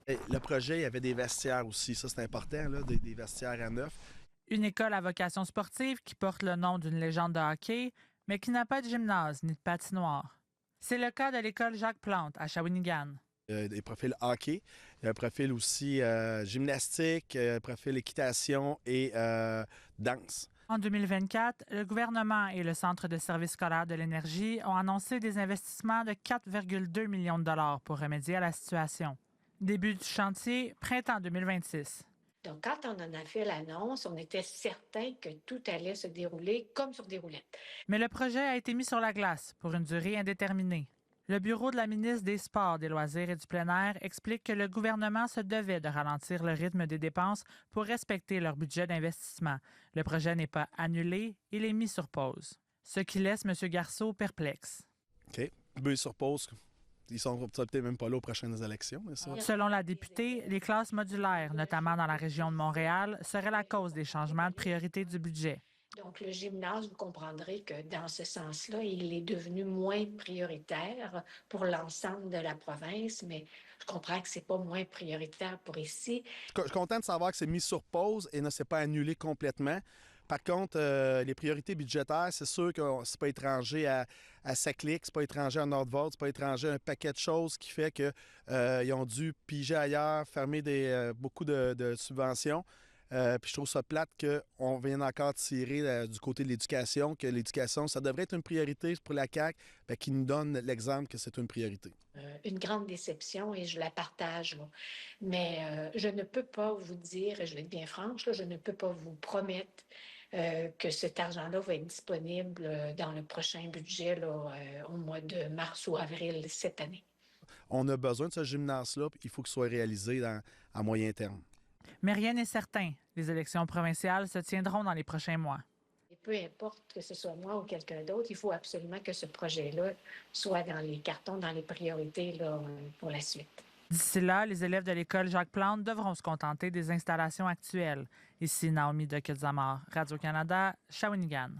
Et le projet, il y avait des vestiaires aussi. Ça, c'est important, là, des vestiaires à neuf. Une école à vocation sportive qui porte le nom d'une légende de hockey, mais qui n'a pas de gymnase ni de patinoire. C'est le cas de l'école Jacques Plante à Shawinigan. Des profils hockey. Il y a un profil aussi gymnastique, un profil équitation et danse. En 2024, le gouvernement et le Centre de services scolaires de l'énergie ont annoncé des investissements de 4,2 millions de dollars pour remédier à la situation. Début du chantier, printemps 2026. Donc, quand on en a fait l'annonce, on était certain que tout allait se dérouler comme sur des roulettes. Mais le projet a été mis sur la glace pour une durée indéterminée. Le bureau de la ministre des Sports, des Loisirs et du plein air explique que le gouvernement se devait de ralentir le rythme des dépenses pour respecter leur budget d'investissement. Le projet n'est pas annulé, il est mis sur pause. Ce qui laisse M. Garceau perplexe. OK. Mais sur pause, ils sont peut-être même pas là aux prochaines élections. Mais ça. Selon la députée, les classes modulaires, notamment dans la région de Montréal, seraient la cause des changements de priorité du budget. Donc, le gymnase, vous comprendrez que dans ce sens-là, il est devenu moins prioritaire pour l'ensemble de la province, mais je comprends que c'est pas moins prioritaire pour ici. Je suis content de savoir que c'est mis sur pause et ne s'est pas annulé complètement. Par contre, les priorités budgétaires, c'est sûr que c'est pas étranger à Saclic, c'est pas étranger à Nordvolt, c'est pas étranger à un paquet de choses qui fait qu'ils ont dû piger ailleurs, fermer beaucoup de subventions. Puis je trouve ça plate qu'on vienne encore tirer du côté de l'éducation, que l'éducation, ça devrait être une priorité pour la CAQ, qui nous donne l'exemple que c'est une priorité. Une grande déception et je la partage. Là. Mais je ne peux pas vous dire, et je vais être bien franche, là, je ne peux pas vous promettre que cet argent-là va être disponible dans le prochain budget là, au mois de mars ou avril cette année. On a besoin de ce gymnase-là, puis il faut qu'il soit réalisé à moyen terme. Mais rien n'est certain. Les élections provinciales se tiendront dans les prochains mois. Et peu importe que ce soit moi ou quelqu'un d'autre, il faut absolument que ce projet-là soit dans les cartons, dans les priorités là, pour la suite. D'ici là, les élèves de l'école Jacques Plante devront se contenter des installations actuelles. Ici Naomi de Kilzamar, Radio-Canada, Shawinigan.